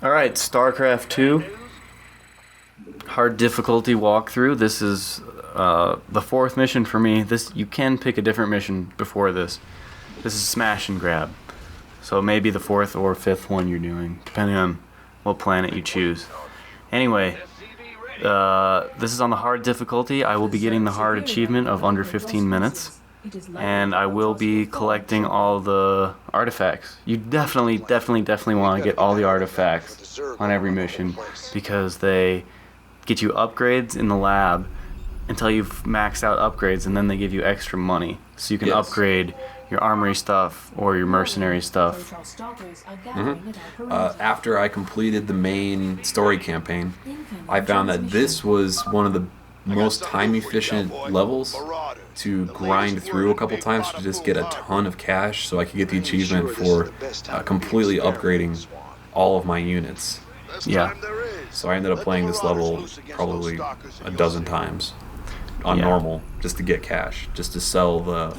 Alright, StarCraft 2. Hard difficulty walkthrough. This is the fourth mission for me. You can pick a different mission before this. This is smash and grab. So maybe the fourth or fifth one you're doing, depending on what planet you choose. Anyway, this is on the hard difficulty. I will be getting the hard achievement of under 15 minutes. And I will be collecting all the artifacts. You definitely want to get all the artifacts on every mission because they get you upgrades in the lab until you've maxed out upgrades, and then they give you extra money so you can upgrade your armory stuff or your mercenary stuff. After I completed the main story campaign, I found that this was one of the most time-efficient levels to grind through a couple times to just get a ton of cash so I could get the achievement for completely upgrading all of my units. Yeah. So I ended up playing this level probably a dozen times on normal just to get cash, just to sell the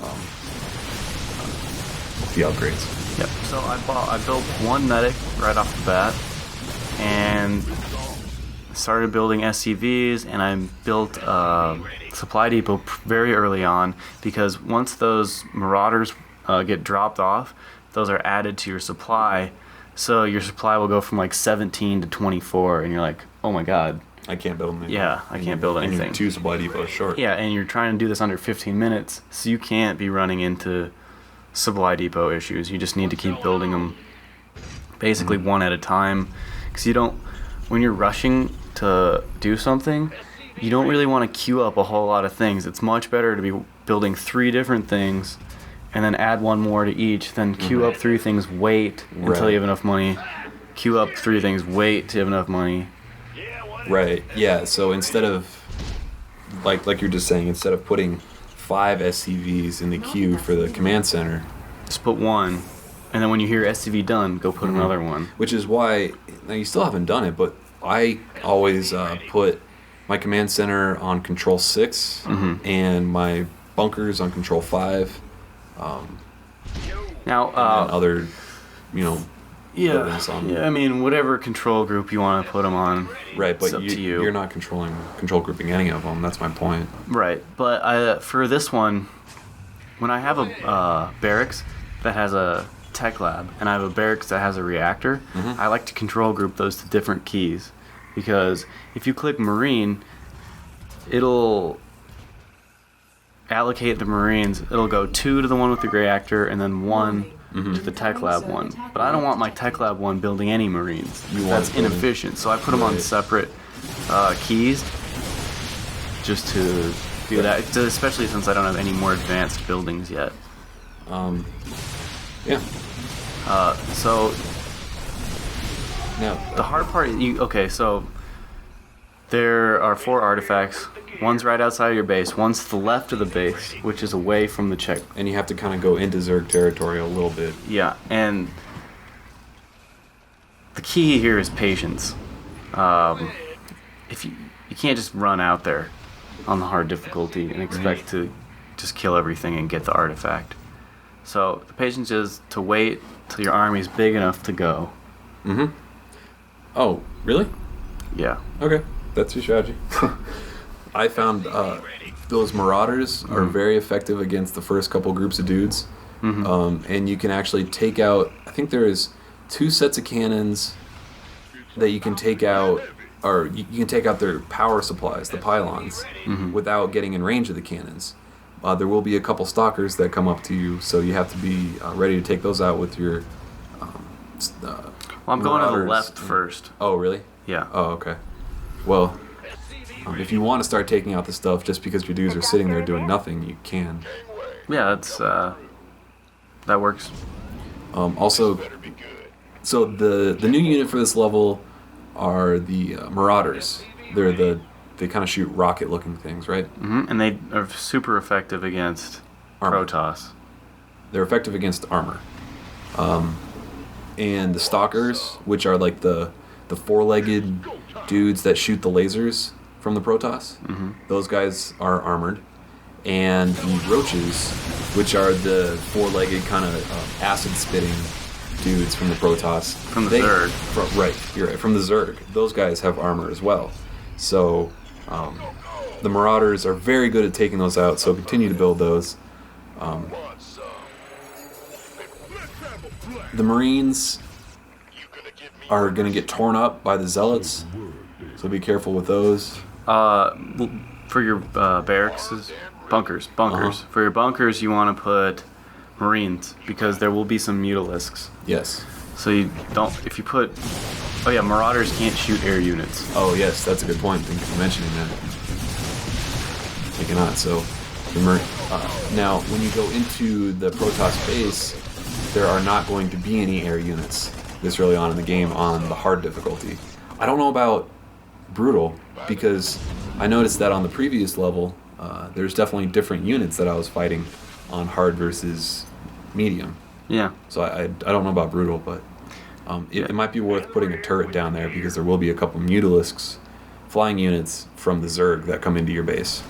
upgrades. Yep. So I built one medic right off the bat, and started building SCVs, and I built a supply depot very early on because once those marauders get dropped off, those are added to your supply. So your supply will go from like 17 to 24, and you're like, oh my god. I can't build anything. Yeah, I can't build anything. And you're 2 supply depots short. Yeah, and you're trying to do this under 15 minutes, so you can't be running into supply depot issues. You just need to keep building them basically one at a time, because you don't, when you're rushing to do something, you don't really want to queue up a whole lot of things. It's much better to be building 3 different things and then add 1 more to each, then queue up 3 things, wait until you have enough money, queue up 3 things, wait till you have enough money. Right, yeah, so instead of, like you're just saying, instead of putting 5 SCVs in the queue for the command center, just put 1, and then when you hear SCV done, go put another one. Which is why, now you still haven't done it, but I always put my command center on control 6 and my bunkers on control 5. Now, and other, buildings on. Yeah, I mean, whatever control group you want to put them on, right? But it's up to you. You're not control grouping any of them. That's my point. Right, but for this one, when I have a barracks that has a tech lab and I have a barracks that has a reactor, I like to control group those to different keys, because if you click Marine, it'll allocate the Marines. It'll go 2 to the one with the reactor and then 1 to the tech lab one. But I don't want my tech lab one building any Marines. That's inefficient. So I put them on separate keys just to do that, especially since I don't have any more advanced buildings yet. Yeah. So now the hard part, so there are 4 artifacts. One's right outside of your base. One's to the left of the base, which is away from the check. And you have to kind of go into Zerg territory a little bit. Yeah, and the key here is patience. If you can't just run out there on the hard difficulty and expect to just kill everything and get the artifact. So the patience is to wait till your army's big enough to go. Oh, really? Yeah. Okay, that's your strategy. I found those marauders are very effective against the first couple groups of dudes. And you can actually take out, I think there's 2 sets of cannons that you can take out, or you can take out their power supplies, the pylons, without getting in range of the cannons. There will be a couple stalkers that come up to you, so you have to be ready to take those out with your well, I'm going to the left first. Oh, really? Yeah. Oh, okay. Well, if you want to start taking out the stuff just because your dudes are sitting there doing nothing, you can. Yeah, that's that works. Also, so the new unit for this level are the Marauders. They kind of shoot rocket-looking things, right? And they are super effective against Protoss. They're effective against armor. And the Stalkers, which are like the 4-legged dudes that shoot the lasers from the Protoss, those guys are armored. And the Roaches, which are the 4-legged kind of acid-spitting dudes from the Protoss. From the Zerg. Right, you're right. From the Zerg. Those guys have armor as well. So the Marauders are very good at taking those out, so continue to build those. The Marines are going to get torn up by the Zealots, so be careful with those. For your barracks, bunkers. For your bunkers, you want to put Marines, because there will be some mutalisks. Yes. So you don't, if you put, oh yeah, Marauders can't shoot air units. Oh yes, that's a good point. Thank you for mentioning that. They cannot. So, now when you go into the Protoss base, there are not going to be any air units this early on in the game on the hard difficulty. I don't know about brutal, because I noticed that on the previous level, there's definitely different units that I was fighting on hard versus medium. Yeah. So I don't know about brutal, but it might be worth putting a turret down there, because there will be a couple mutalisks, flying units from the Zerg that come into your base.